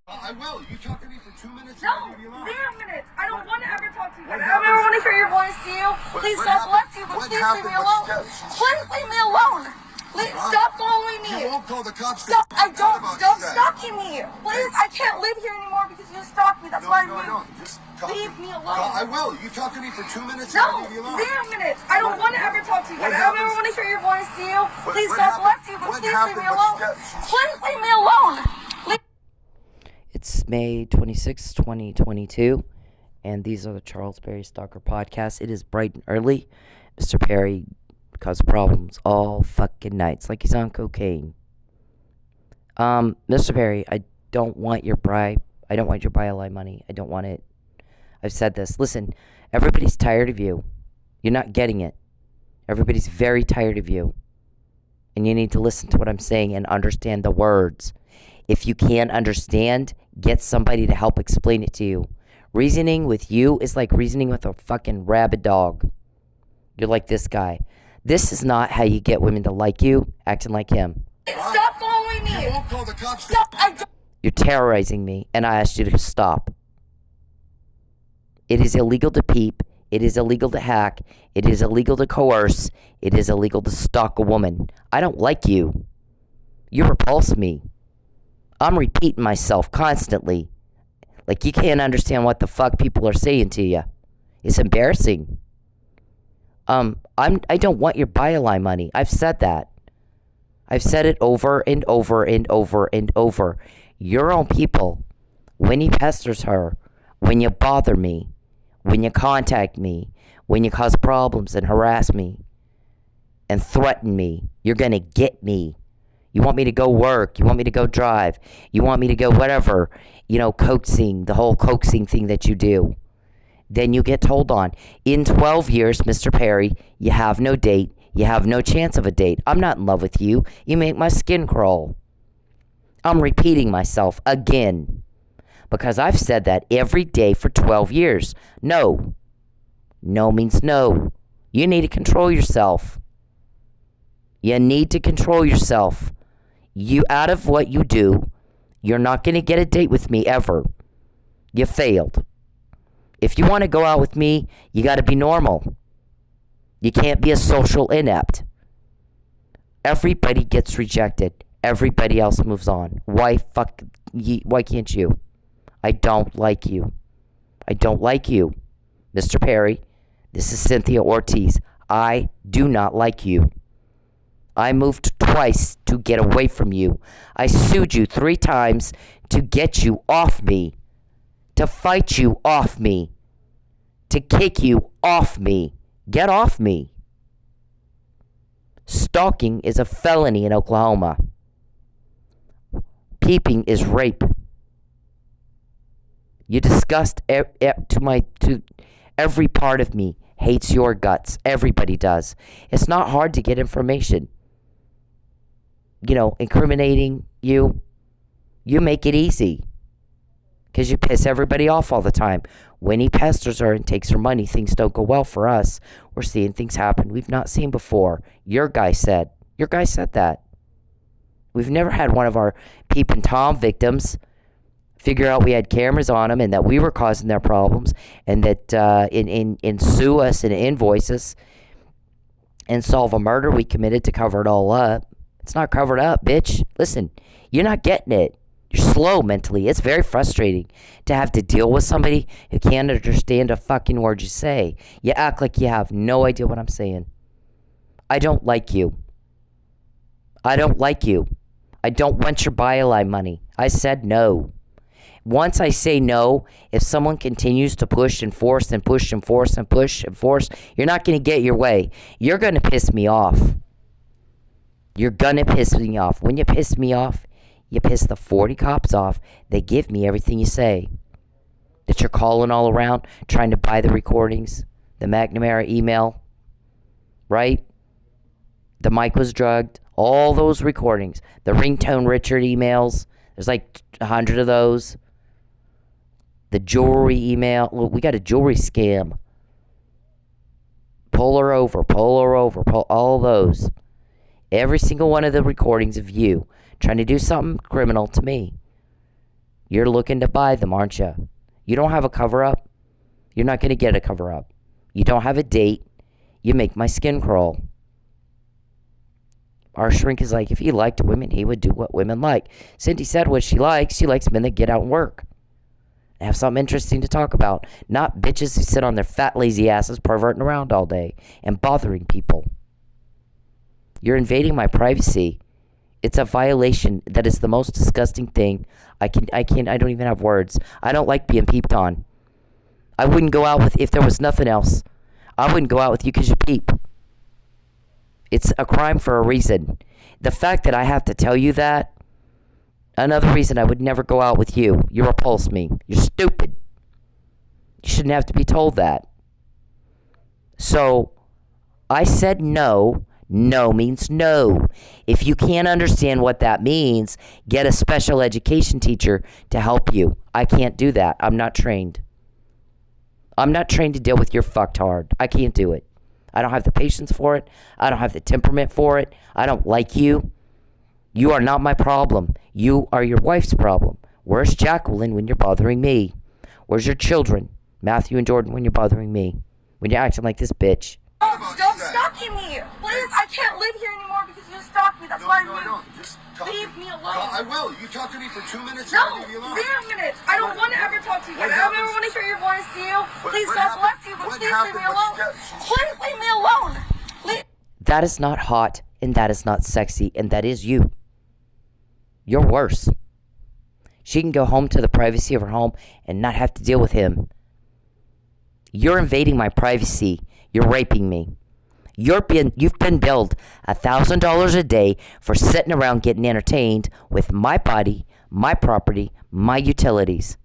I will. You talk to me for 2 minutes. No, 0 minutes. I don't want to ever talk to you. I don't ever want to hear your voice to you. Please, God bless you, but please leave me alone. Please leave me alone. Please stop following me. You won't call the cops. Stop. I don't. Stop stalking me. Please, I can't live here anymore because you stalked me. That's why I moved. Just leave me alone. I will. You talk to me for 2 minutes. No, 0 minutes. I don't want to ever talk to you. I don't ever want to hear your voice to you. Please, God bless you, but please leave me alone. Please leave me alone. It's May 26, 2022, and these are the Charles Berry Stalker Podcast. It is bright and early. Mr. Perry causes problems all fucking nights, like he's on cocaine. Mr. Perry, I don't want your bribe. I don't want your BLI money. I don't want it. I've said this. Listen, everybody's tired of you. You're not getting it. Everybody's very tired of you. And you need to listen to what I'm saying and understand the words. If you can't understand, get somebody to help explain it to you. Reasoning with you is like reasoning with a fucking rabid dog. You're like this guy. This is not how you get women to like you, acting like him. Stop following me. You won't call the cops. Stop. You're terrorizing me, and I asked you to stop. It is illegal to peep. It is illegal to hack. It is illegal to coerce. It is illegal to stalk a woman. I don't like you. You repulse me. I'm repeating myself constantly. Like you can't understand what the fuck people are saying to you. It's embarrassing. I don't want your BLI money. I've said that. I've said it over and over and over and over. Your own people, when he pesters her, when you bother me, when you contact me, when you cause problems and harass me and threaten me, you're going to get me. You want me to go work. You want me to go drive. You want me to go whatever, coaxing, the whole coaxing thing that you do. Then you get told on. In 12 years, Mr. Perry, you have no date. You have no chance of a date. I'm not in love with you. You make my skin crawl. I'm repeating myself again. Because I've said that every day for 12 years. No. No means no. You need to control yourself. You need to control yourself. You, out of what you do, you're not going to get a date with me ever. You failed. If you want to go out with me, you got to be normal. You can't be a social inept. Everybody gets rejected. Everybody else moves on. Why can't you? I don't like you. I don't like you. Mr. Perry, this is Cynthia Ortiz. I do not like you. I moved twice to get away from you. I sued you 3 times to get you off me, to fight you off me, to kick you off me. Get off me. Stalking is a felony in Oklahoma. Peeping is rape. You disgust to every part of me. Hates your guts. Everybody does. It's not hard to get information. Incriminating you make it easy. Because you piss everybody off all the time. When he pesters her and takes her money, things don't go well for us. We're seeing things happen we've not seen before. Your guy said that. We've never had one of our Peeping Tom victims figure out we had cameras on them and that we were causing their problems and that and sue us and invoice us and solve a murder we committed to cover it all up. It's not covered up, bitch. Listen, you're not getting it. You're slow mentally. It's very frustrating to have to deal with somebody who can't understand a fucking word you say. You act like you have no idea what I'm saying. I don't like you. I don't like you. I don't want your BLI money. I said no. Once I say no, if someone continues to push and force and push and force and push and force, you're not going to get your way. You're going to piss me off. You're going to piss me off. When you piss me off, you piss the 40 cops off. They give me everything you say. That you're calling all around, trying to buy the recordings, the McNamara email, right? The mic was drugged, all those recordings, the ringtone Richard emails. There's like 100 of those. The jewelry email. Look, we got a jewelry scam. Pull her over, all those. Every single one of the recordings of you trying to do something criminal to me. You're looking to buy them, aren't you? You don't have a cover-up. You're not going to get a cover-up. You don't have a date. You make my skin crawl. Our shrink is like, if he liked women, he would do what women like. Cindy said what she likes. She likes men that get out and work. Have something interesting to talk about. Not bitches who sit on their fat, lazy asses perverting around all day and bothering people. You're invading my privacy. It's a violation that is the most disgusting thing. I don't even have words. I don't like being peeped on. I wouldn't go out with, if there was nothing else, I wouldn't go out with you because you peep. It's a crime for a reason. The fact that I have to tell you that, another reason I would never go out with you. You repulse me. You're stupid. You shouldn't have to be told that. So, I said no. No means no. If you can't understand what that means, get a special education teacher to help you. I can't do that. I'm not trained. I'm not trained to deal with your fucktard. I can't do it. I don't have the patience for it. I don't have the temperament for it. I don't like you. You are not my problem. You are your wife's problem. Where's Jacqueline when you're bothering me? Where's your children, Matthew and Jordan, when you're bothering me? When you're acting like this bitch. Stop stalking me. Please, I can't live here anymore because you stalk me. That's why I moved. Just Leave me alone. I will. You talk to me for 2 minutes. No, I'll leave you alone. 0 minutes. I don't want to ever talk to you again. I don't ever want to hear your voice, do you? Please, God bless you, but please leave me alone. Please leave me alone. That is not hot, and that is not sexy, and that is you. You're worse. She can go home to the privacy of her home and not have to deal with him. You're invading my privacy. You're raping me. You've been billed $1,000 a day for sitting around getting entertained with my body, my property, my utilities.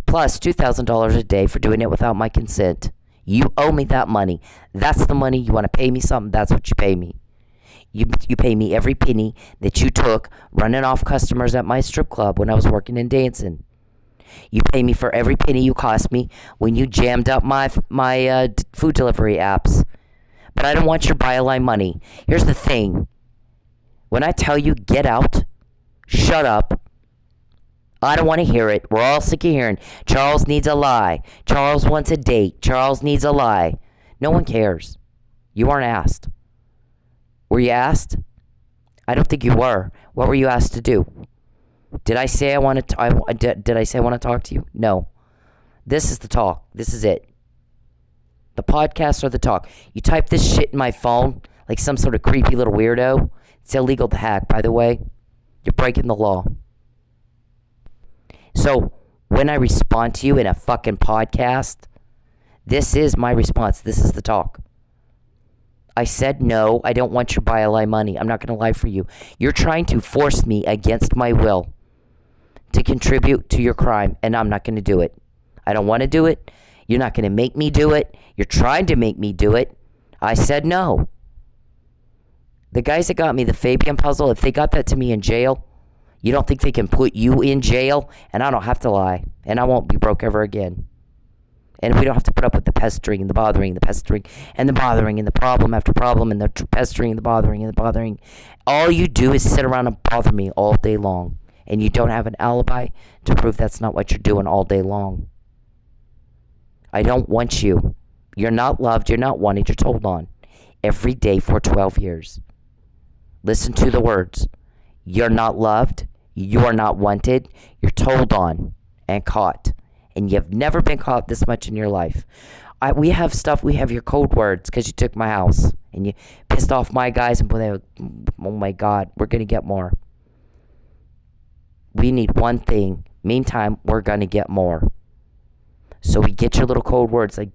Plus $2,000 a day for doing it without my consent. You owe me that money. That's the money. You want to pay me something, that's what you pay me. You pay me every penny that you took running off customers at my strip club when I was working and dancing. You pay me for every penny you cost me when you jammed up my food delivery apps. But I don't want your byline money. Here's the thing. When I tell you get out, shut up, I don't want to hear it. We're all sick of hearing, Charles needs a lie. Charles wants a date. Charles needs a lie. No one cares. You weren't asked. Were you asked? I don't think you were. What were you asked to do? Did I say I want to? Did I say I want to talk to you? No. This is the talk. This is it. The podcast or the talk. You type this shit in my phone like some sort of creepy little weirdo. It's illegal to hack, by the way. You're breaking the law. So when I respond to you in a fucking podcast, this is my response. This is the talk. I said no. I don't want your byline money. I'm not going to lie for you. You're trying to force me against my will to contribute to your crime, and I'm not going to do it. I don't want to do it. You're not going to make me do it. You're trying to make me do it. I said no. The guys that got me the Fabian puzzle, if they got that to me in jail, you don't think they can put you in jail? And I don't have to lie. And I won't be broke ever again. And we don't have to put up with the pestering and the bothering and the pestering and the bothering and the problem after problem and the pestering and the bothering and the bothering. All you do is sit around and bother me all day long. And you don't have an alibi to prove that's not what you're doing all day long. I don't want you. You're not loved. You're not wanted. You're told on. Every day for 12 years. Listen to the words. You're not loved. You are not wanted. You're told on and caught. And you've never been caught this much in your life. We have stuff. We have your code words because you took my house. And you pissed off my guys. And they were, oh my God, we're going to get more. We need one thing. Meantime, we're going to get more. So we get your little code words like,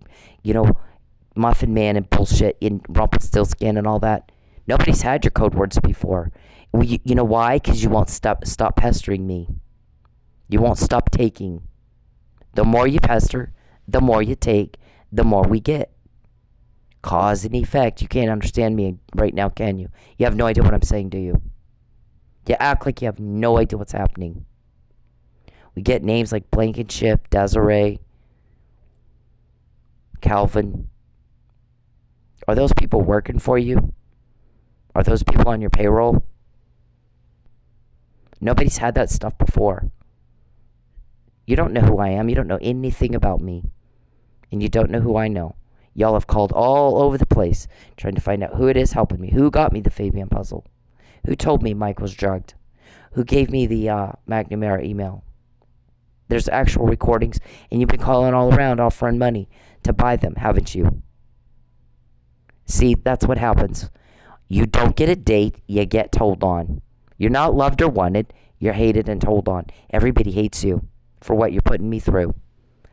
Muffin Man and bullshit in Rumpelstiltskin and all that. Nobody's had your code words before. You know why? Because you won't stop pestering me. You won't stop taking. The more you pester, the more you take, the more we get. Cause and effect. You can't understand me right now, can you? You have no idea what I'm saying, do you? You act like you have no idea what's happening. We get names like Blankenship, Desiree, Calvin. Are those people working for you? Are those people on your payroll? Nobody's had that stuff before. You don't know who I am. You don't know anything about me. And you don't know who I know. Y'all have called all over the place trying to find out who it is helping me. Who got me the Fabian puzzle? Who told me Mike was drugged? Who gave me the McNamara email? There's actual recordings, and you've been calling all around offering money to buy them, haven't you? See, that's what happens. You don't get a date, you get told on. You're not loved or wanted, you're hated and told on. Everybody hates you for what you're putting me through.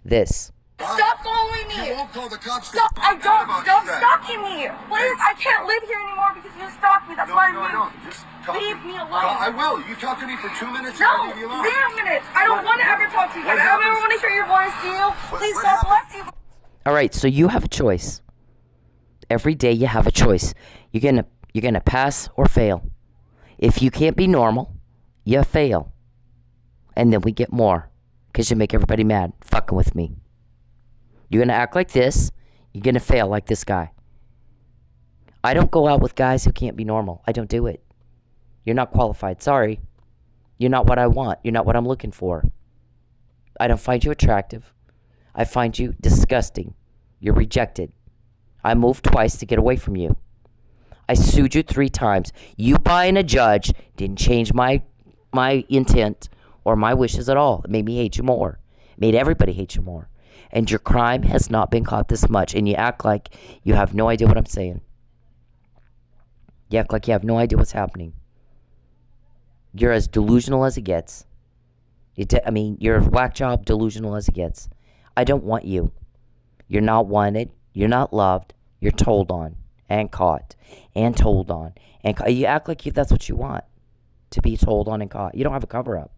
This. Stop following me! You won't call the cops. Stop! I don't! Stop stalking me! Please, I can't live here anymore because you stalked me. That's why I moved. Just talk Leave me alone. I will. You talk to me for 2 minutes. No! I'll leave you alone. 0 minutes! I don't want to ever talk to you again. I don't ever want to hear your voice, do you? Please, God bless you. Alright, so you have a choice. Every day you have a choice. You're gonna pass or fail. If you can't be normal, you fail. And then we get more. Because you make everybody mad fucking with me. You're going to act like this. You're going to fail like this guy. I don't go out with guys who can't be normal. I don't do it. You're not qualified. Sorry. You're not what I want. You're not what I'm looking for. I don't find you attractive. I find you disgusting. You're rejected. I moved twice to get away from you. I sued you 3 times. You buying a judge didn't change my intent or my wishes at all. It made me hate you more. It made everybody hate you more. And your crime has not been caught this much. And you act like you have no idea what I'm saying. You act like you have no idea what's happening. You're as delusional as it gets. You're a whack job delusional as it gets. I don't want you. You're not wanted. You're not loved. You're told on and caught and told on. And you act like that's what you want. To be told on and caught. You don't have a cover up.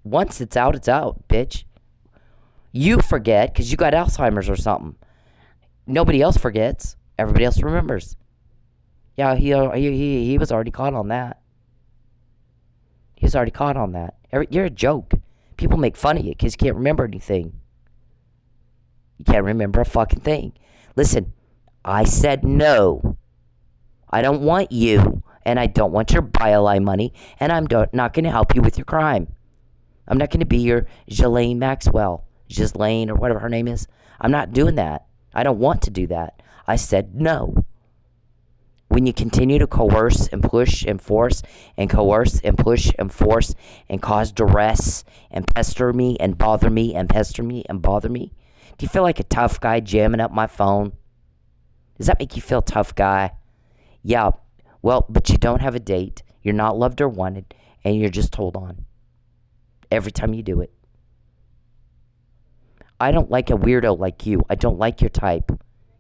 Once it's out, bitch. You forget because you got Alzheimer's or something. Nobody else forgets. Everybody else remembers. Yeah, he was already caught on that. He was already caught on that. You're a joke. People make fun of you because you can't remember anything. You can't remember a fucking thing. Listen, I said no. I don't want you, and I don't want your BioLine money, and I'm not going to help you with your crime. I'm not going to be your Ghislaine Maxwell. Ghislaine or whatever her name is. I'm not doing that. I don't want to do that. I said no. When you continue to coerce and push and force and coerce and push and force and cause duress and pester me and bother me and pester me and bother me, do you feel like a tough guy jamming up my phone? Does that make you feel tough guy? Yeah. Well, but you don't have a date. You're not loved or wanted, and you're just told on. Every time you do it. I don't like a weirdo like you. I don't like your type.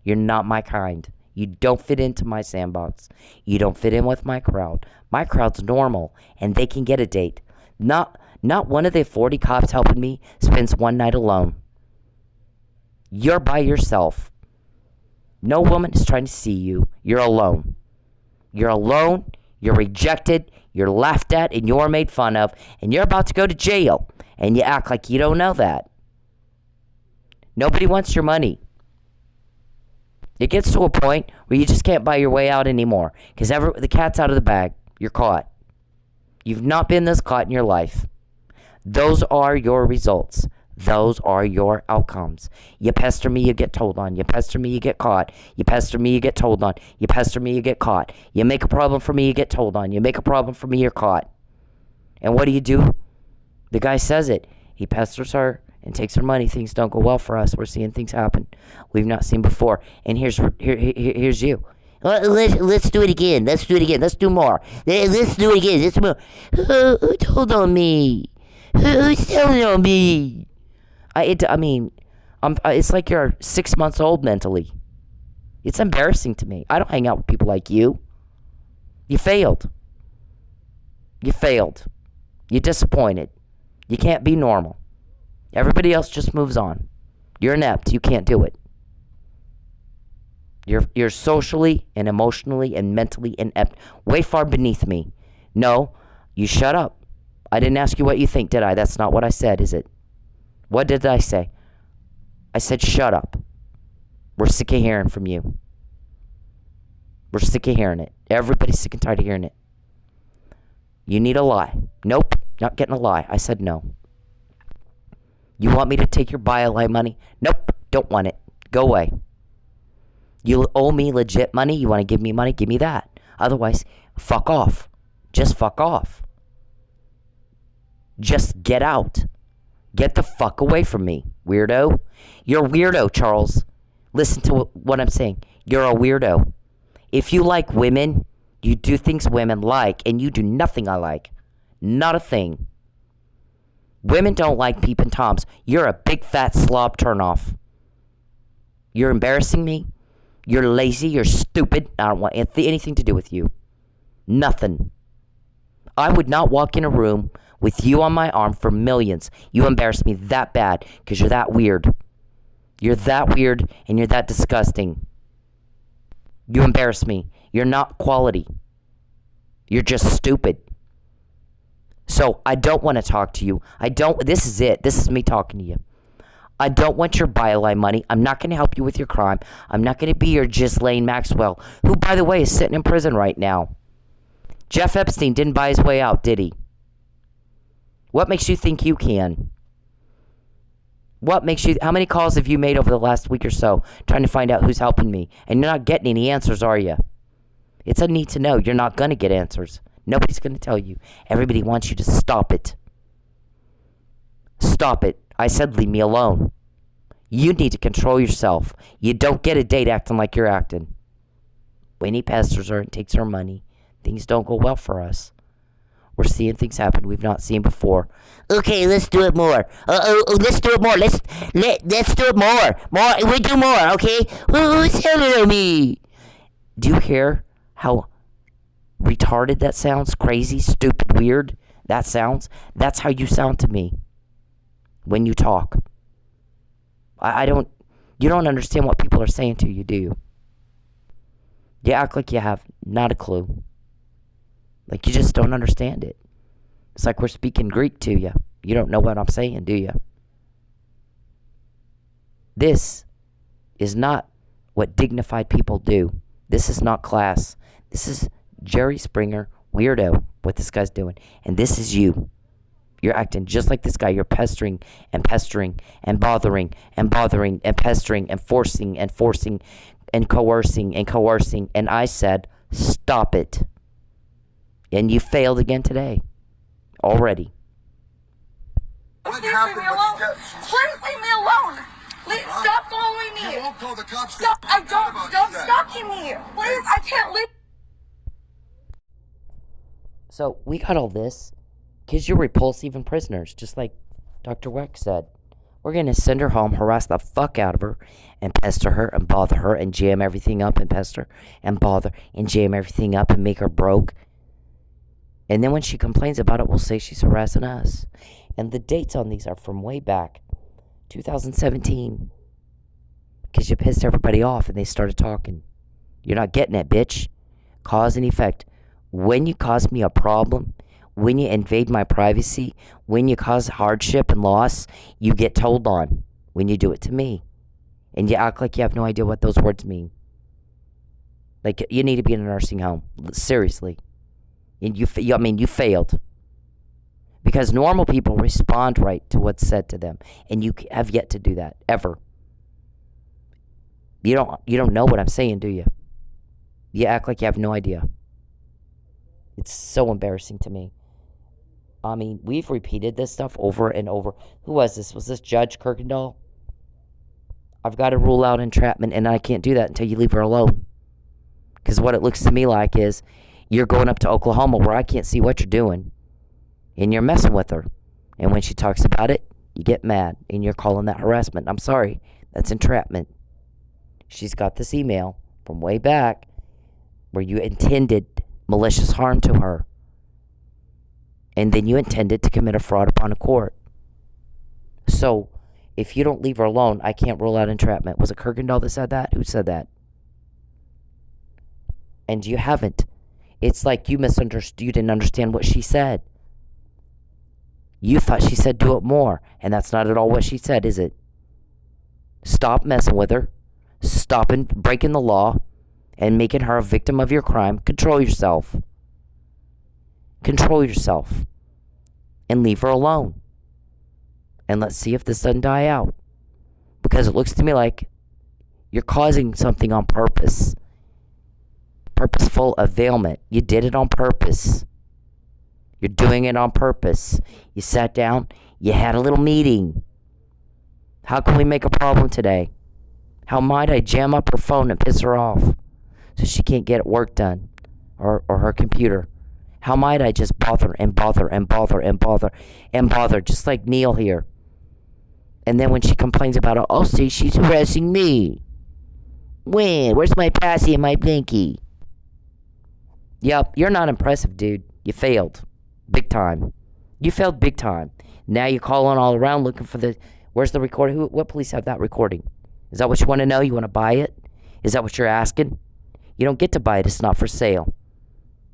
You're not my kind. You don't fit into my sandbox. You don't fit in with my crowd. My crowd's normal, and they can get a date. Not one of the 40 cops helping me spends one night alone. You're by yourself. No woman is trying to see you. You're alone. You're alone. You're rejected. You're laughed at, and you're made fun of, and you're about to go to jail, and you act like you don't know that. Nobody wants your money. It gets to a point where you just can't buy your way out anymore because the cat's out of the bag. You're caught. You've not been this caught in your life. Those are your results. Those are your outcomes. You pester me, you get told on. You pester me, you get caught. You pester me, you get told on. You pester me, you get caught. You make a problem for me, you get told on. You make a problem for me, you're caught. And what do? The guy says it. He pesters her and takes her money. Things don't go well for us. We're seeing things happen we've not seen before. And here's you. Let's do it again. Let's do it again. Let's do more. Let's do it again. Let's do more. Who told on me? Who's telling on me? It's like you're 6 months old mentally. It's embarrassing to me. I don't hang out with people like you. You failed. You're disappointed. You can't be normal. Everybody else just moves on. You're inept. You can't do it. You're socially and emotionally and mentally inept. Way far beneath me. No, you shut up. I didn't ask you what you think, did I? That's not what I said, is it? What did I say? I said shut up. We're sick of hearing from you. We're sick of hearing it. Everybody's sick and tired of hearing it. You need a lie. Nope, not getting a lie. I said no. You want me to take your BioLine money? Nope, don't want it. Go away. You owe me legit money? You want to give me money? Give me that. Otherwise, fuck off. Just fuck off. Just get out. Get the fuck away from me, weirdo. You're a weirdo, Charles. Listen to what I'm saying. You're a weirdo. If you like women, you do things women like, and you do nothing I like. Not a thing. Women don't like peeping toms. You're a big fat slob turnoff. You're embarrassing me. You're lazy. You're stupid. I don't want anything to do with you. Nothing. I would not walk in a room with you on my arm for millions. You embarrass me that bad because you're that weird. You're that weird and you're that disgusting. You embarrass me. You're not quality. You're just stupid. So I don't want to talk to you. This is it. This is me talking to you. I don't want your BioLine money. I'm not going to help you with your crime. I'm not going to be your Ghislaine Maxwell, who, by the way, is sitting in prison right now. Jeff Epstein didn't buy his way out, did he? What makes you think you can? How many calls have you made over the last week or so trying to find out who's helping me? And you're not getting any answers, are you? It's a need to know. You're not going to get answers. Nobody's going to tell you. Everybody wants you to stop it. Stop it. I said leave me alone. You need to control yourself. You don't get a date acting like you're acting. When he pesters her and takes her money, things don't go well for us. We're seeing things happen we've not seen before. Okay, let's do it more. Let's do it more. Let's do it more. We do more, okay? Who's telling me? Do you hear how retarded that sounds? Crazy, stupid, weird that sounds? That's how you sound to me when you talk. You don't understand what people are saying to you, do you? You act like you have not a clue. Like you just don't understand it. It's like we're speaking Greek to you. You don't know what I'm saying, do you? This is not what dignified people do. This is not class. This is Jerry Springer, weirdo, what this guy's doing. And this is you. You're acting just like this guy. You're pestering and pestering and bothering and bothering and pestering and forcing and forcing and coercing and coercing. And I said, stop it. And you failed again today. Already. Please leave me alone. Please leave me alone. Please stop following me. You won't call the cops. Stop. I don't. Stop stalking me. Please, I can't leave. So we got all this because you're repulsive and prisoners, just like Dr. Weck said. We're going to send her home, harass the fuck out of her, and pester her and bother her and jam everything up and pester and bother and jam everything up and make her broke. And then when she complains about it, we'll say she's harassing us. And the dates on these are from way back, 2017. Because you pissed everybody off and they started talking. You're not getting it, bitch. Cause and effect. When you cause me a problem, when you invade my privacy, when you cause hardship and loss, you get told on when you do it to me. And you act like you have no idea what those words mean. Like, you need to be in a nursing home. Seriously. And you failed. Because normal people respond right to what's said to them. And you have yet to do that, ever. You don't know what I'm saying, do you? You act like you have no idea. It's so embarrassing to me. I mean, we've repeated this stuff over and over. Who was this? Was this Judge Kirkendall? I've got to rule out entrapment, and I can't do that until you leave her alone. Because what it looks to me like is you're going up to Oklahoma where I can't see what you're doing. And you're messing with her. And when she talks about it, you get mad. And you're calling that harassment. I'm sorry. That's entrapment. She's got this email from way back where you intended malicious harm to her. And then you intended to commit a fraud upon a court. So, if you don't leave her alone, I can't rule out entrapment. Was it Kirkendall that said that? Who said that? And you haven't. It's like you misunderstood. You didn't understand what she said. You thought she said do it more. And that's not at all what she said, is it? Stop messing with her. Stop breaking the law and making her a victim of your crime. Control yourself. Control yourself. And leave her alone. And let's see if this doesn't die out. Because it looks to me like you're causing something on purpose. Purposeful availment. You did it on purpose. You're doing it on purpose. You sat down. You had a little meeting. How can we make a problem today? How might I jam up her phone and piss her off so she can't get work done? Or her computer. How might I just bother and bother and bother and bother and bother, just like Neil here. And then when she complains about it, oh, see, she's harassing me. When? Where's my passy and my blinky? Yep, you're not impressive, dude. You failed. Big time. You failed big time. Now you're calling all around looking for the... Where's the recording? What police have that recording? Is that what you want to know? You want to buy it? Is that what you're asking? You don't get to buy it. It's not for sale.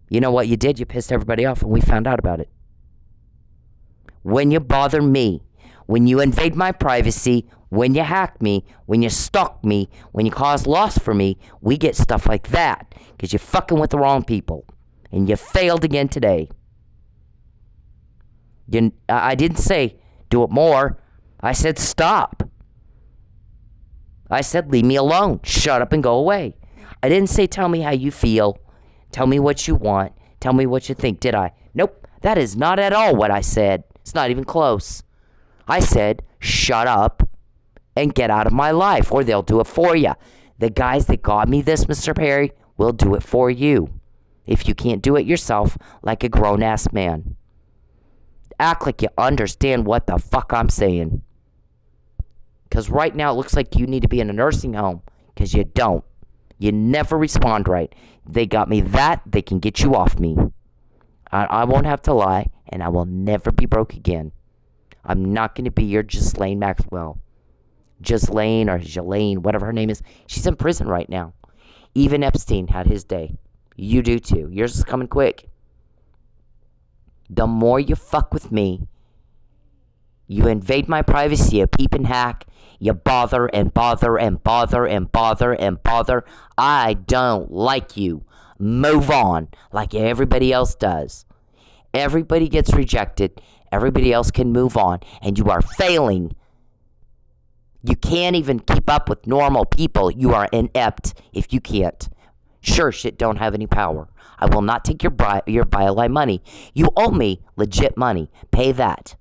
You know what you did? You pissed everybody off, and we found out about it. When you bother me, when you invade my privacy, when you hack me, when you stalk me, when you cause loss for me, we get stuff like that because you're fucking with the wrong people. And you failed again today. I didn't say do it more. I said stop. I said leave me alone. Shut up and go away. I didn't say tell me how you feel. Tell me what you want. Tell me what you think, did I? Nope. That is not at all what I said. It's not even close. I said, shut up and get out of my life, or they'll do it for you. The guys that got me this, Mr. Perry, will do it for you. If you can't do it yourself, like a grown-ass man. Act like you understand what the fuck I'm saying. Because right now it looks like you need to be in a nursing home, because you don't. You never respond right. They got me that, they can get you off me. I won't have to lie, and I will never be broke again. I'm not going to be your Ghislaine Maxwell. Ghislaine or Ghislaine, whatever her name is. She's in prison right now. Even Epstein had his day. You do too. Yours is coming quick. The more you fuck with me, you invade my privacy, you peep and hack, you bother and bother and bother and bother and bother. I don't like you. Move on like everybody else does. Everybody gets rejected. Everybody else can move on. And you are failing. You can't even keep up with normal people. You are inept if you can't. Sure, shit don't have any power. I will not take your BioLine money. You owe me legit money. Pay that.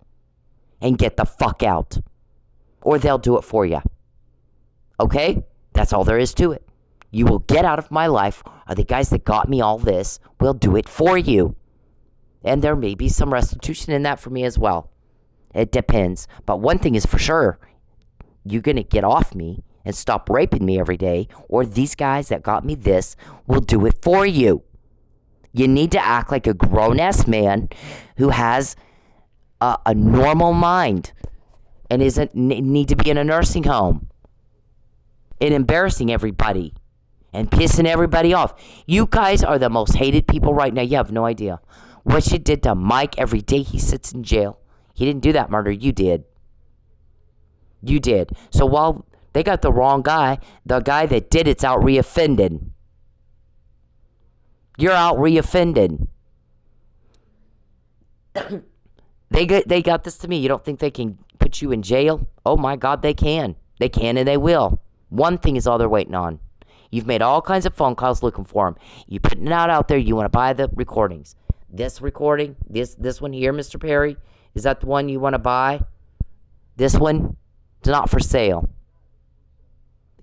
And get the fuck out. Or they'll do it for you. Okay? That's all there is to it. You will get out of my life, or the guys that got me all this will do it for you. And there may be some restitution in that for me as well. It depends. But one thing is for sure. You're going to get off me and stop raping me every day, or these guys that got me this will do it for you. You need to act like a grown-ass man who has a normal mind and isn't need to be in a nursing home and embarrassing everybody and pissing everybody off. You guys are the most hated people right now. You have no idea what you did to Mike every day he sits in jail. He didn't do that murder. You did. You did. So while they got the wrong guy, the guy that did it's out reoffending. You're out reoffending. They got this to me. You don't think they can put you in jail? Oh my God, they can. They can and they will. One thing is all they're waiting on. You've made all kinds of phone calls looking for them. You're putting it out there. You want to buy the recordings. This recording, this one here, Mr. Perry, is that the one you want to buy? This one, it's not for sale.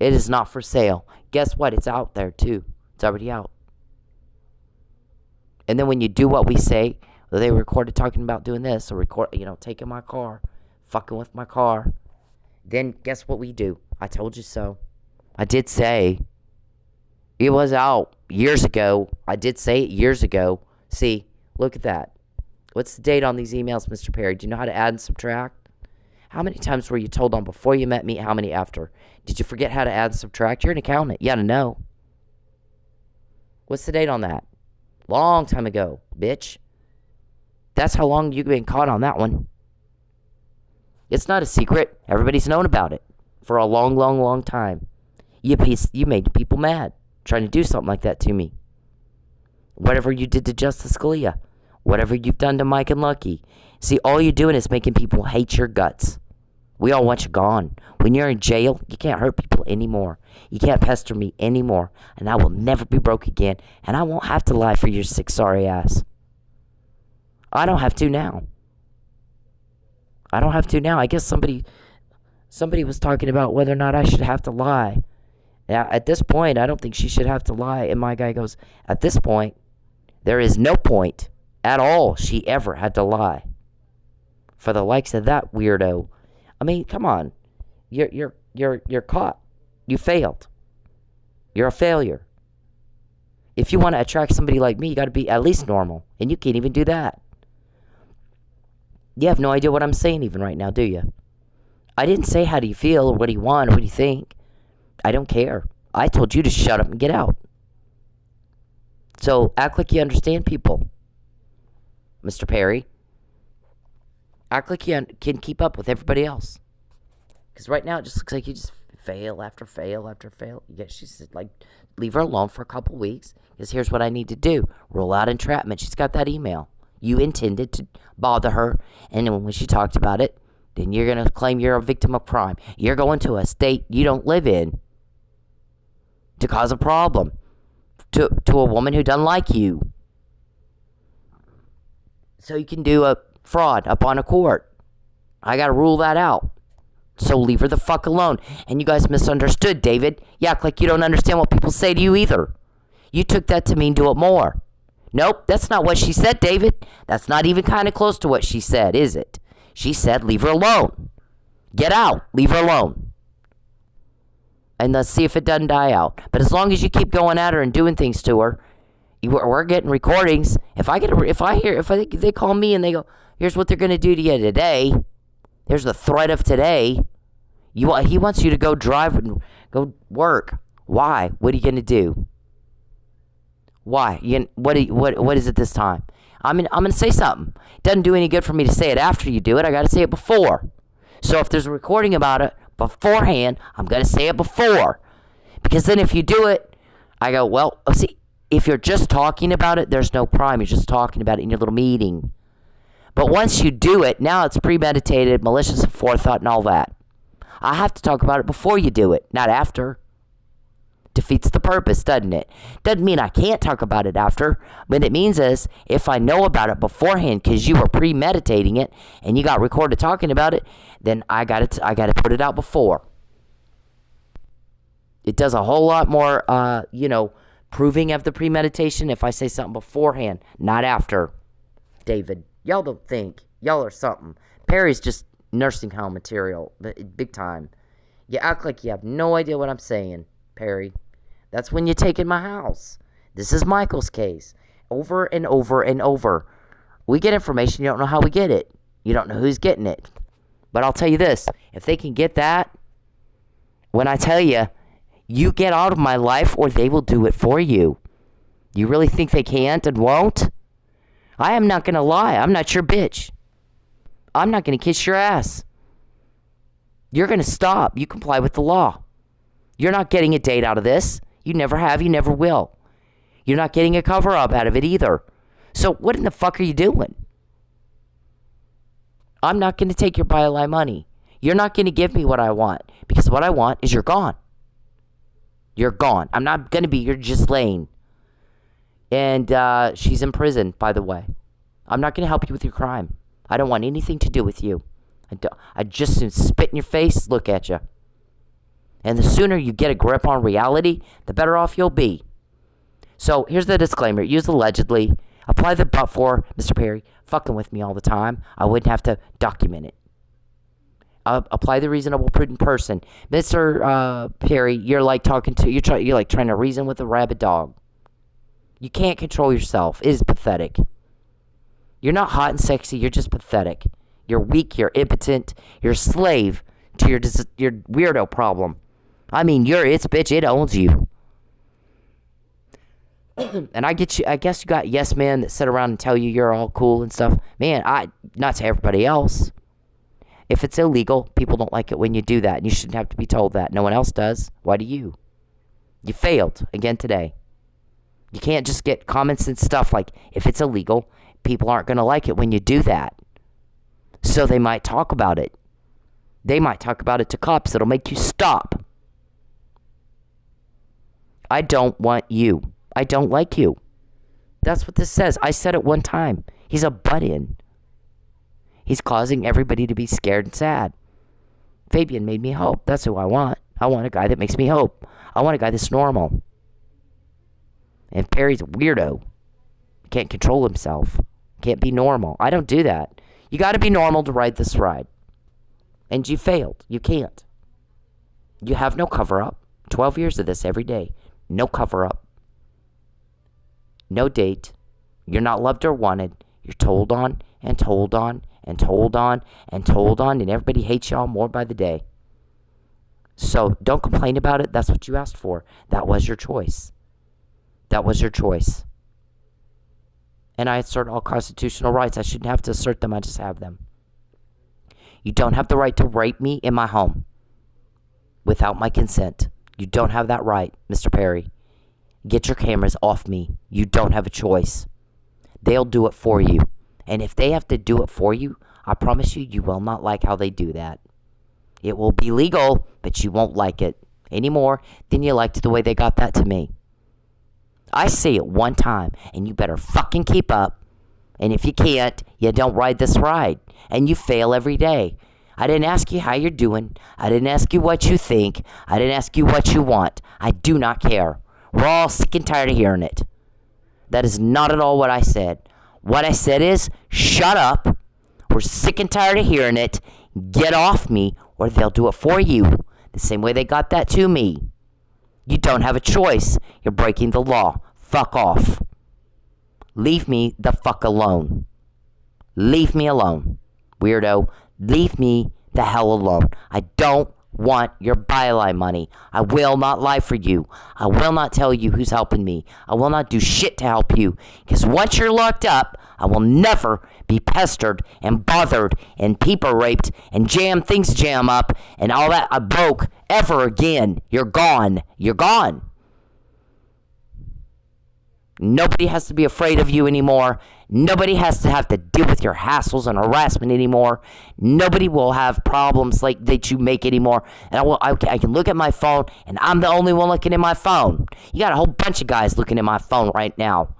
It is not for sale. Guess what? It's out there too. It's already out. And then when you do what we say, they recorded talking about doing this, or taking my car, fucking with my car. Then guess what we do? I told you so. I did say it was out years ago. I did say it years ago. See, look at that. What's the date on these emails, Mr. Perry? Do you know how to add and subtract? How many times were you told on before you met me? How many after? Did you forget how to add and subtract? You're an accountant. You ought to know. What's the date on that? Long time ago, bitch. That's how long you've been caught on that one. It's not a secret. Everybody's known about it for a long, long, long time. You made people mad trying to do something like that to me. Whatever you did to Justice Scalia. Whatever you've done to Mike and Lucky. See, all you're doing is making people hate your guts. We all want you gone. When you're in jail, you can't hurt people anymore. You can't pester me anymore. And I will never be broke again. And I won't have to lie for your sick, sorry ass. I don't have to now. I don't have to now. I guess somebody was talking about whether or not I should have to lie. Now, at this point, I don't think she should have to lie. And my guy goes, at this point, there is no point at all she ever had to lie. For the likes of that weirdo. I mean, come on. You're caught. You failed. You're a failure. If you want to attract somebody like me, you got to be at least normal. And you can't even do that. You have no idea what I'm saying even right now, do you? I didn't say how do you feel or what do you want or what do you think. I don't care. I told you to shut up and get out. So act like you understand people, Mr. Perry. Act like you can keep up with everybody else. Because right now it just looks like you just fail after fail after fail. She said, like, leave her alone for a couple weeks. Because here's what I need to do. Rule out entrapment. She's got that email. You intended to bother her. And then when she talked about it, then you're going to claim you're a victim of crime. You're going to a state you don't live in to cause a problem to a woman who doesn't like you. So you can do a fraud up on a court. I got to rule that out. So leave her the fuck alone. And you guys misunderstood, David. You act like you don't understand what people say to you either. You took that to mean do it more. Nope, that's not what she said, David. That's not even kind of close to what she said, is it? She said leave her alone. Get out. Leave her alone. And let's see if it doesn't die out. But as long as you keep going at her and doing things to her, we're getting recordings. If they call me and they go, here's what they're going to do to you today. Here's the threat of today. He wants you to go drive and go work. Why? What are you going to do? Why? What is it this time? I'm going to say something. It doesn't do any good for me to say it after you do it. I got to say it before. So if there's a recording about it beforehand, I'm going to say it before. Because then if you do it, I go, well, see, if you're just talking about it, there's no crime. You're just talking about it in your little meeting. But once you do it, now it's premeditated, malicious forethought, and all that. I have to talk about it before you do it, not after. Defeats the purpose, doesn't it? Doesn't mean I can't talk about it after. What it means is, if I know about it beforehand because you were premeditating it and you got recorded talking about it, then I got to put it out before. It does a whole lot more, proving of the premeditation if I say something beforehand, not after. David, y'all don't think. Y'all are something. Perry's just nursing home material, big time. You act like you have no idea what I'm saying, Perry. That's when you take in my house. This is Michael's case. Over and over and over. We get information, you don't know how we get it. You don't know who's getting it. But I'll tell you this. If they can get that, when I tell you, you get out of my life or they will do it for you. You really think they can't and won't? I am not going to lie. I'm not your bitch. I'm not going to kiss your ass. You're going to stop. You comply with the law. You're not getting a date out of this. You never have. You never will. You're not getting a cover-up out of it either. So what in the fuck are you doing? I'm not going to take your BioLi money. You're not going to give me what I want. Because what I want is you're gone. You're gone. I'm not going to be your Ghislaine. And she's in prison, by the way. I'm not going to help you with your crime. I don't want anything to do with you. I just spit in your face, look at you. And the sooner you get a grip on reality, the better off you'll be. So here's the disclaimer. Use allegedly. Apply the but for, Mr. Perry, fucking with me all the time. I wouldn't have to document it. Apply the reasonable, prudent person. Mr. Perry, you're like you're like trying to reason with a rabid dog. You can't control yourself. It is pathetic. You're not hot and sexy. You're just pathetic. You're weak. You're impotent. You're a slave to your weirdo problem. I mean, you're its bitch. It owns you. And I guess you got yes men that sit around and tell you you're all cool and stuff. Man, not to everybody else. If it's illegal, people don't like it when you do that. And you shouldn't have to be told that. No one else does. Why do you? You failed again today. You can't just get common sense stuff like, if it's illegal, people aren't going to like it when you do that. So they might talk about it. They might talk about it to cops that'll make you stop. I don't want you. I don't like you. That's what this says. I said it one time. He's a butt-in. He's causing everybody to be scared and sad. Fabian made me hope. That's who I want. I want a guy that makes me hope. I want a guy that's normal. And Perry's a weirdo. Can't control himself. Can't be normal. I don't do that. You got to be normal to ride this ride. And you failed. You can't. You have no cover-up. 12 years of this every day. No cover-up. No date. You're not loved or wanted. You're told on and told on and told on and told on, and everybody hates y'all more by the day. So don't complain about it. That's what you asked for. That was your choice. That was your choice. And I assert all constitutional rights. I shouldn't have to assert them. I just have them. You don't have the right to rape me in my home without my consent. You don't have that right, Mr. Perry. Get your cameras off me. You don't have a choice. They'll do it for you. And if they have to do it for you, I promise you, you will not like how they do that. It will be legal, but you won't like it any more than you liked the way they got that to me. I say it one time, and you better fucking keep up. And if you can't, you don't ride this ride. And you fail every day. I didn't ask you how you're doing. I didn't ask you what you think. I didn't ask you what you want. I do not care. We're all sick and tired of hearing it. That is not at all what I said. What I said is, shut up. We're sick and tired of hearing it. Get off me, or they'll do it for you. The same way they got that to me. You don't have a choice. You're breaking the law. Fuck off. Leave me the fuck alone. Leave me alone. Weirdo. Leave me the hell alone. I don't want your byline money. I will not lie for you. I will not tell you who's helping me. I will not do shit to help you. Because once you're locked up, I will never be pestered and bothered and people raped and things jam up and all that I broke ever again. You're gone. You're gone. Nobody has to be afraid of you anymore. Nobody has to have to deal with your hassles and harassment anymore. Nobody will have problems like that you make anymore. And I can look at my phone, and I'm the only one looking at my phone. You got a whole bunch of guys looking at my phone right now.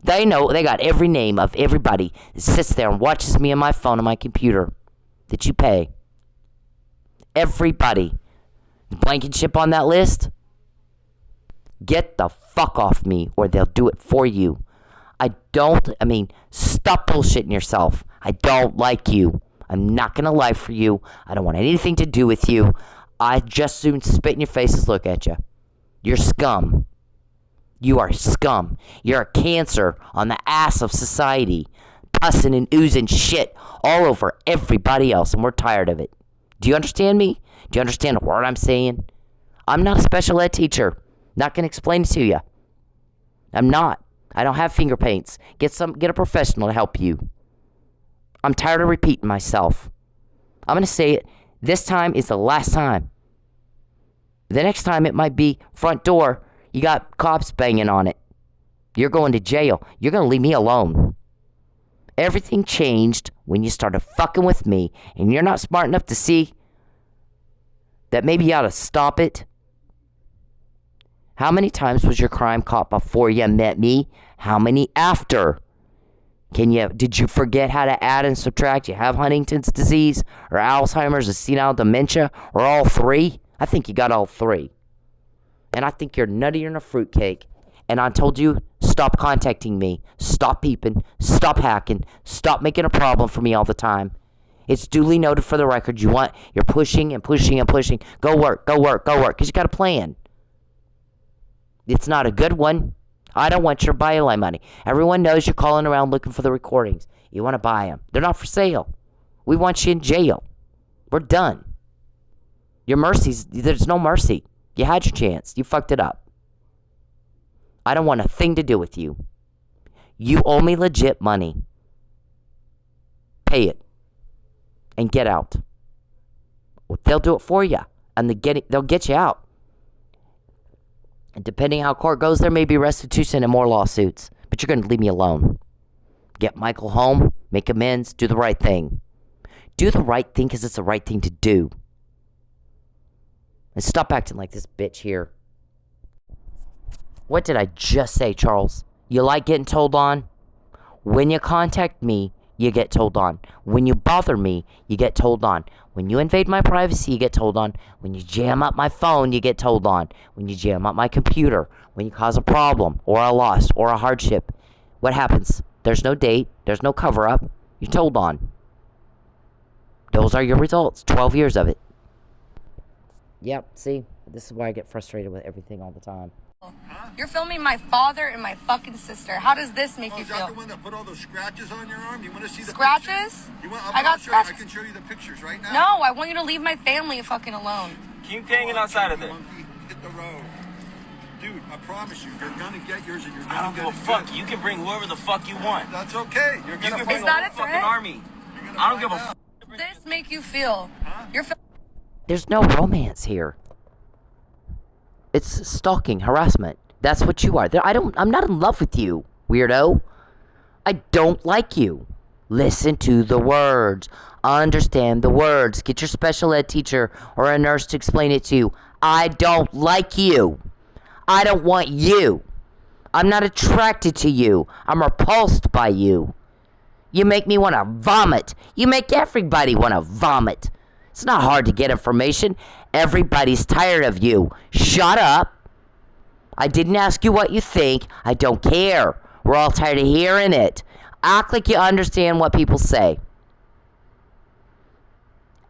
They know, they got every name of everybody that sits there and watches me on my phone and my computer that you pay. Everybody. Blankenship on that list? Get the fuck off me, or they'll do it for you. Stop bullshitting yourself. I don't like you. I'm not gonna lie for you. I don't want anything to do with you. I just soon spit in your face and look at you. You're scum. You are scum. You're a cancer on the ass of society. Pussing and oozing shit all over everybody else, and we're tired of it. Do you understand me? Do you understand what I'm saying? I'm not a special ed teacher. Not gonna explain it to you. I'm not. I don't have finger paints. Get a professional to help you. I'm tired of repeating myself. I'm gonna say it. This time is the last time. The next time it might be front door. You got cops banging on it. You're going to jail. You're gonna leave me alone. Everything changed when you started fucking with me, and you're not smart enough to see that maybe you ought to stop it. How many times was your crime caught before you met me? How many after? Did you forget how to add and subtract? You have Huntington's disease or Alzheimer's or senile dementia or all three? I think you got all three. And I think you're nuttier than a fruitcake. And I told you, stop contacting me. Stop peeping. Stop hacking. Stop making a problem for me all the time. It's duly noted for the record. You're pushing and pushing and pushing. Go work, go work, go work. Because you got a plan. It's not a good one. I don't want your byline money. Everyone knows you're calling around looking for the recordings. You want to buy them. They're not for sale. We want you in jail. We're done. Your mercies, there's no mercy. You had your chance. You fucked it up. I don't want a thing to do with you. You owe me legit money. Pay it. And get out. Well, they'll do it for you. And they'll get you out. And depending how court goes, there may be restitution and more lawsuits. But you're going to leave me alone. Get Michael home. Make amends. Do the right thing. Do the right thing because it's the right thing to do. And stop acting like this bitch here. What did I just say, Charles? You like getting told on? When you contact me, you get told on. When you bother me, you get told on. When you invade my privacy, you get told on. When you jam up my phone, you get told on. When you jam up my computer, when you cause a problem or a loss or a hardship, what happens? There's no date. There's no cover-up. You're told on. Those are your results. 12 years of it. Yep, see? This is why I get frustrated with everything all the time. You're filming my father and my fucking sister. How does this make you Is that feel? the one that put all those scratches on your arm? You want to see the Scratches? pictures? You want, I got I scratches. can show you the pictures right now. No, I want you to leave my family fucking alone. Keep hanging outside of there. Monkey, hit the road. Dude, I promise you, you're gonna get yours and you're I gonna don't get give a it fuck. good. You can bring whoever the fuck you want. That's okay. You're You gonna can bring Is a that whole a fucking threat? army. You're gonna I don't give a find fuck. out. This make you feel? You're There's no romance here. It's stalking, harassment. That's what you are. I'm not in love with you, weirdo. I don't like you. Listen to the words. Understand the words. Get your special ed teacher or a nurse to explain it to you. I don't like you. I don't want you. I'm not attracted to you. I'm repulsed by you. You make me want to vomit. You make everybody want to vomit. It's not hard to get information. Everybody's tired of you. Shut up. I didn't ask you what you think. I don't care. We're all tired of hearing it. Act like you understand what people say.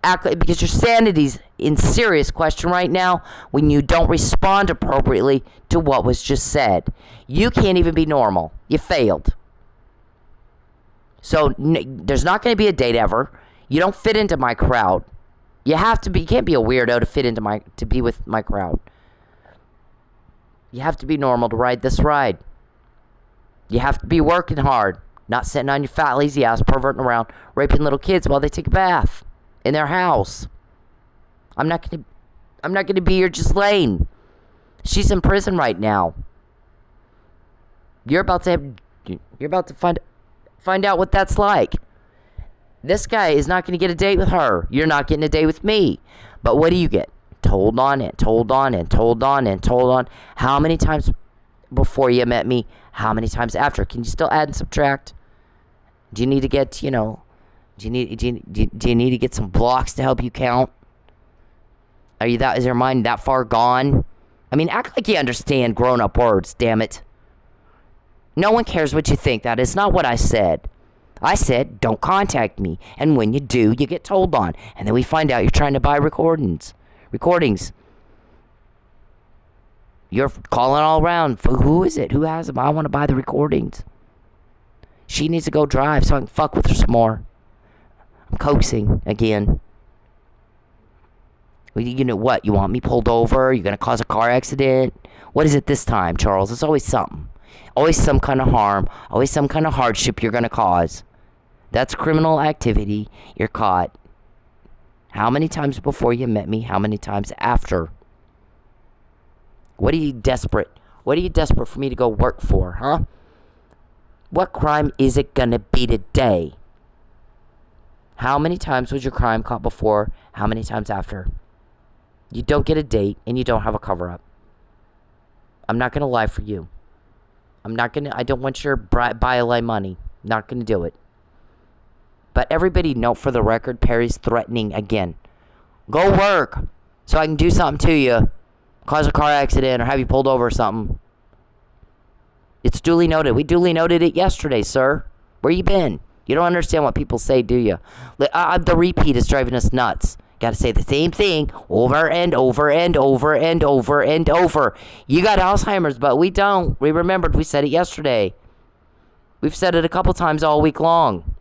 Act like, because your sanity's in serious question right now when you don't respond appropriately to what was just said. You can't even be normal. You failed. So there's not going to be a date ever. You don't fit into my crowd. You have to be. You can't be a weirdo to be with my crowd. You have to be normal to ride this ride. You have to be working hard, not sitting on your fat, lazy ass, perverting around, raping little kids while they take a bath in their house. I'm not gonna be your Ghislaine. She's in prison right now. You're about to find out what that's like. This guy is not gonna get a date with her. You're not getting a date with me. But what do you get? Told on and told on and told on and told on. How many times before you met me? How many times after? Can you still add and subtract? Do you need to get, do you need to get some blocks to help you count? Is your mind that far gone? I mean, act like you understand grown-up words, damn it. No one cares what you think. That is not what I said. I said, don't contact me. And when you do, you get told on. And then we find out you're trying to buy recordings. You're calling all around. Who is it? Who has them? I want to buy the recordings. She needs to go drive so I can fuck with her some more. I'm coaxing again. You know what? You want me pulled over? You're going to cause a car accident? What is it this time, Charles? It's always something. Always some kind of harm. Always some kind of hardship you're going to cause. That's criminal activity. You're caught. How many times before you met me? How many times after? What are you desperate? What are you desperate for me to go work for, huh? What crime is it gonna be today? How many times was your crime caught before? How many times after? You don't get a date and you don't have a cover-up. I'm not gonna lie for you. I don't want your buy-a-lie money. Not gonna do it. But everybody note for the record, Perry's threatening again. Go work so I can do something to you. Cause a car accident or have you pulled over or something. It's duly noted. We duly noted it yesterday, sir. Where you been? You don't understand what people say, do you? The repeat is driving us nuts. Got to say the same thing over and over and over and over and over. You got Alzheimer's, but we don't. We remembered. We said it yesterday. We've said it a couple times all week long.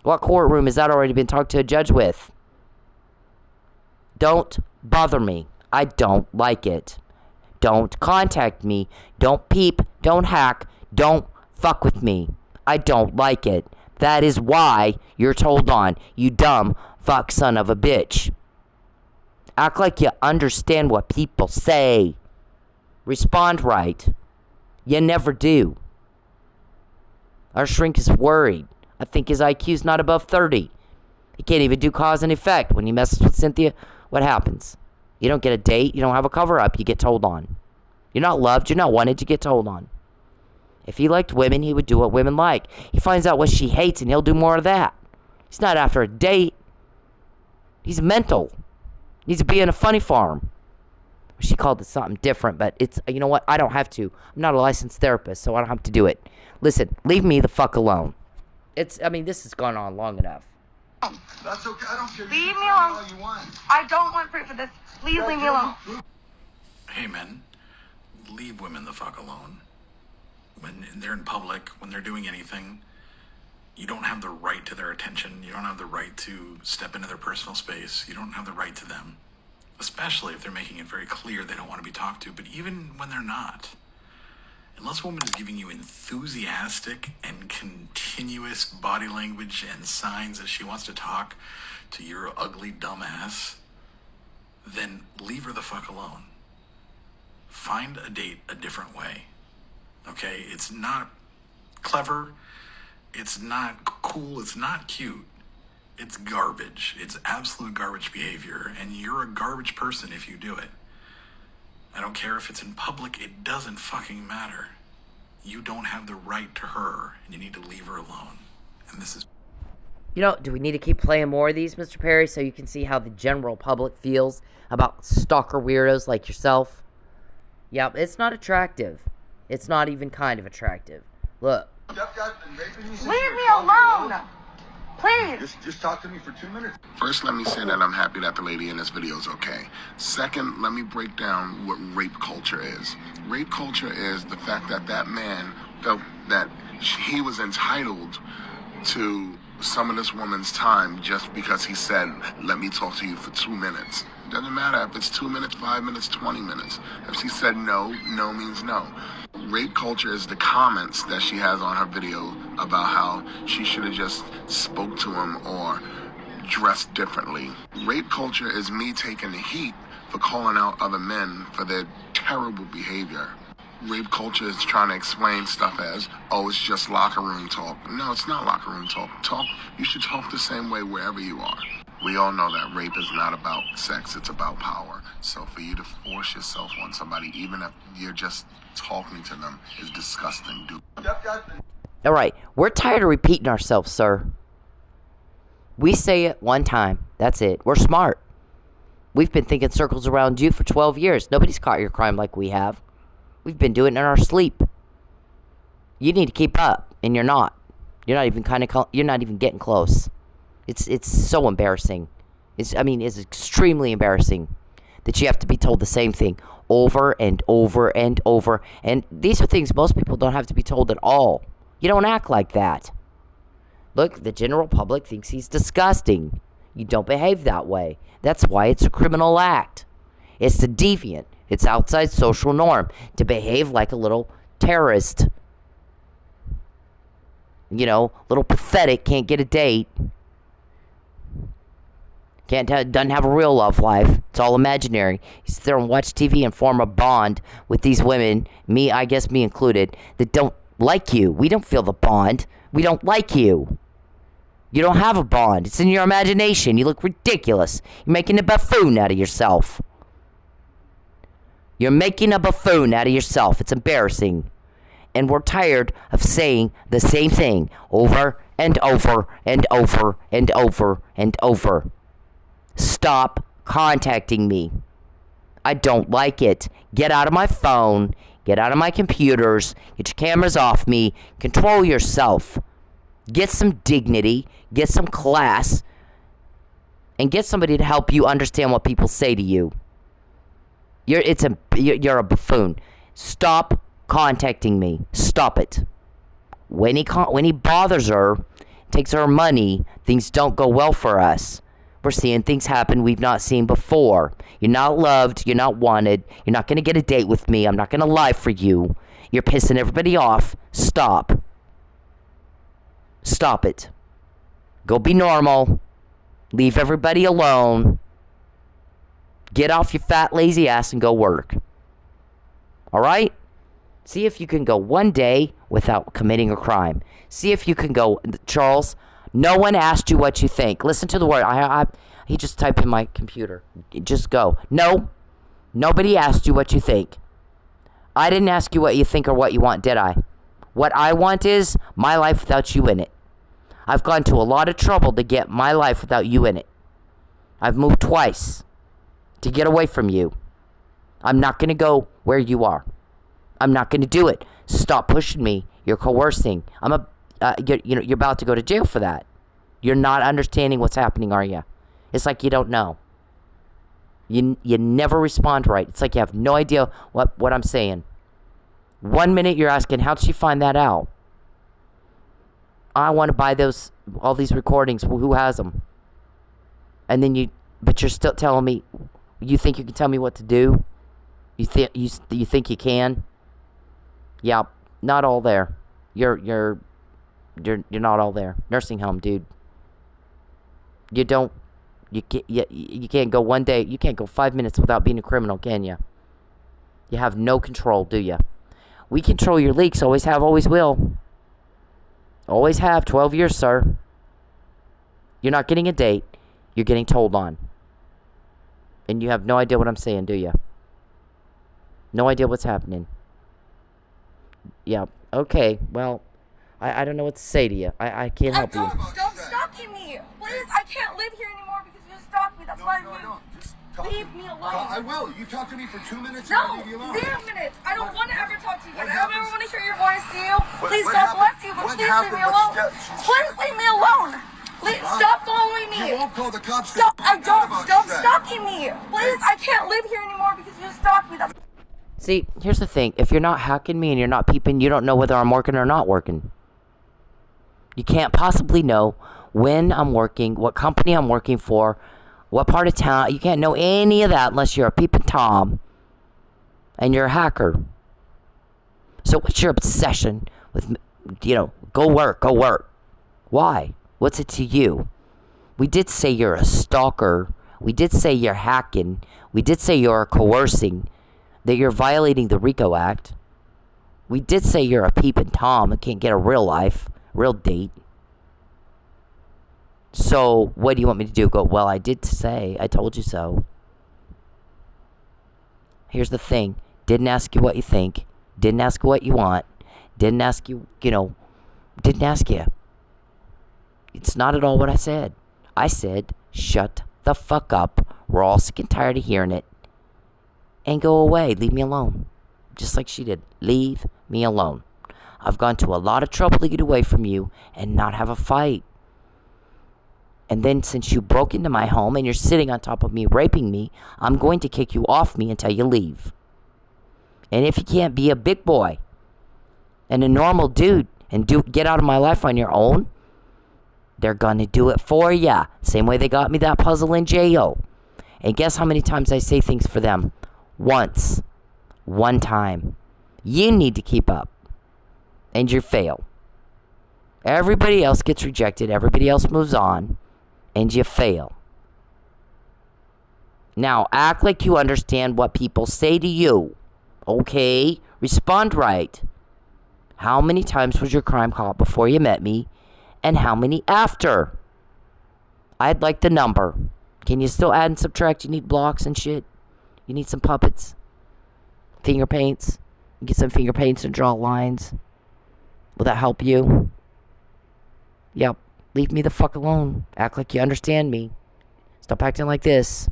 What courtroom has that already been talked to a judge with? Don't bother me. I don't like it. Don't contact me. Don't peep. Don't hack. Don't fuck with me. I don't like it. That is why you're told on, you dumb fuck son of a bitch. Act like you understand what people say. Respond right. You never do. Our shrink is worried. I think his IQ's not above 30. He can't even do cause and effect. When he messes with Cynthia, what happens? You don't get a date. You don't have a cover-up. You get told on. You're not loved. You're not wanted. You get told on. If he liked women, he would do what women like. He finds out what she hates, and he'll do more of that. He's not after a date. He's mental. He needs to be in a funny farm. She called it something different, but it's, you know what? I don't have to. I'm not a licensed therapist, so I don't have to do it. Listen, leave me the fuck alone. This has gone on long enough. That's okay. I don't care. Leave me alone. All you want. I don't want proof of this. Please leave me alone. Hey men, leave women the fuck alone. When they're in public, when they're doing anything, you don't have the right to their attention. You don't have the right to step into their personal space. You don't have the right to them. Especially if they're making it very clear they don't want to be talked to. But even when they're not, unless a woman is giving you enthusiastic and continuous body language and signs that she wants to talk to your ugly dumb ass, then leave her the fuck alone. Find a date a different way. Okay? It's not clever. It's not cool. It's not cute. It's garbage. It's absolute garbage behavior. And you're a garbage person if you do it. I don't care if it's in public. It doesn't fucking matter. You don't have the right to her. And you need to leave her alone. And this is... Do we need to keep playing more of these, Mr. Perry, so you can see how the general public feels about stalker weirdos like yourself? Yeah, it's not attractive. It's not even kind of attractive. Look. Leave me alone! Please! Just talk to me for 2 minutes. First, let me say that I'm happy that the lady in this video is okay. Second, let me break down what rape culture is. Rape culture is the fact that that man felt that he was entitled to some of this woman's time just because he said, let me talk to you for 2 minutes. Doesn't matter if it's 2 minutes, 5 minutes, 20 minutes. If she said no, no means no. Rape culture is the comments that she has on her video about how she should have just spoke to him or dressed differently. Rape culture is me taking the heat for calling out other men for their terrible behavior. Rape culture is trying to explain stuff as, oh, it's just locker room talk. No, it's not locker room talk. You should talk the same way wherever you are. We all know that rape is not about sex, it's about power. So for you to force yourself on somebody, even if you're just talking to them, is disgusting, dude. All right, we're tired of repeating ourselves, sir. We say it one time. That's it. We're smart. We've been thinking circles around you for 12 years. Nobody's caught your crime like we have. We've been doing it in our sleep. You need to keep up, and you're not. You're not even getting close. It's so embarrassing. It's extremely embarrassing that you have to be told the same thing over and over and over. And these are things most people don't have to be told at all. You don't act like that. Look, the general public thinks he's disgusting. You don't behave that way. That's why it's a criminal act. It's the deviant. It's outside social norm to behave like a little terrorist. Little pathetic, can't get a date. Doesn't have a real love life. It's all imaginary. You sit there and watch TV and form a bond with these women, I guess me included, that don't like you. We don't feel the bond. We don't like you. You don't have a bond. It's in your imagination. You look ridiculous. You're making a buffoon out of yourself. You're making a buffoon out of yourself. It's embarrassing. And we're tired of saying the same thing over and over and over and over and over. Stop contacting me. I don't like it. Get out of my phone. Get out of my computers. Get your cameras off me. Control yourself. Get some dignity. Get some class. And get somebody to help you understand what people say to you. You're a buffoon. Stop contacting me. Stop it. When he bothers her, takes her money, things don't go well for us. We're seeing things happen we've not seen before. You're not loved. You're not wanted. You're not going to get a date with me. I'm not going to lie for you. You're pissing everybody off. Stop. Stop it. Go be normal. Leave everybody alone. Get off your fat, lazy ass and go work. All right? See if you can go one day without committing a crime. See if you can go, Charles, no one asked you what you think. Listen to the word. He just typed in my computer. Just go. No. Nobody asked you what you think. I didn't ask you what you think or what you want, did I? What I want is my life without you in it. I've gone to a lot of trouble to get my life without you in it. I've moved twice to get away from you. I'm not going to go where you are. I'm not going to do it. Stop pushing me. You're coercing. You're about to go to jail for that. You're not understanding what's happening, are you? It's like you don't know. You never respond right. It's like you have no idea what I'm saying. 1 minute you're asking, how'd she find that out? I want to buy all these recordings. Well, who has them? And then but you're still telling me, you think you can tell me what to do? You think you can? Yeah, not all there. You're not all there. Nursing home, dude. You can't go 1 day. You can't go 5 minutes without being a criminal, can you? You have no control, do you? We control your leaks. Always have, always will. Always have. 12 years, sir. You're not getting a date. You're getting told on. And you have no idea what I'm saying, do you? No idea what's happening. Yeah. Okay. Well, I don't know what to say to you. I can't help you. Stop stalking me. Please, I can't live here anymore because you stalked me. That's why I moved. Just talk Leave to me alone. I will. You talk to me for 2 minutes and No, I'll leave you alone. 0 minutes. I don't want to ever talk to you again. I happens- don't ever want to hear your voice, Theo. Please, what God happened- bless you, but what please leave happened me was alone. that- Please leave me alone. Stop following me. You won't call the cops. Stop. I don't. Stop that. stalking me. Please, I can't live here anymore because you stalked me. That's See, here's the thing. If you're not hacking me and you're not peeping, you don't know whether I'm working or not working. You can't possibly know when I'm working, what company I'm working for, what part of town. You can't know any of that unless you're a peeping Tom and you're a hacker. So what's your obsession with, go work. Why? What's it to you? We did say you're a stalker. We did say you're hacking. We did say you're coercing, that you're violating the RICO Act. We did say you're a peeping Tom who can't get a real life, real date. So what do you want me to do? Go, well, I did say, I told you so. Here's the thing. Didn't ask you what you think. Didn't ask you what you want. Didn't ask you, didn't ask you. It's not at all what I said. I said, shut the fuck up. We're all sick and tired of hearing it. And go away. Leave me alone. Just like she did. Leave me alone. I've gone to a lot of trouble to get away from you and not have a fight. And then since you broke into my home and you're sitting on top of me, raping me, I'm going to kick you off me until you leave. And if you can't be a big boy and a normal dude and get out of my life on your own, they're going to do it for ya. Same way they got me that puzzle in jail. And guess how many times I say things for them? Once. One time. You need to keep up. And you fail. Everybody else gets rejected. Everybody else moves on. And you fail. Now, act like you understand what people say to you. Okay? Respond right. How many times was your crime caught before you met me? And how many after? I'd like the number. Can you still add and subtract? You need blocks and shit? You need some puppets? Finger paints? Get some finger paints and draw lines? Will that help you? Yep. Leave me the fuck alone. Act like you understand me. Stop acting like this.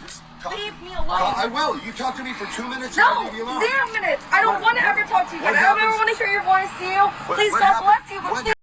Just talk. leave me alone. I will. You talk to me for 2 minutes and I'll No, leave you alone. 0 minutes. I don't want to ever talk to you again. I don't ever want to hear your voice, Theo. Please, what God happened- bless you, but what please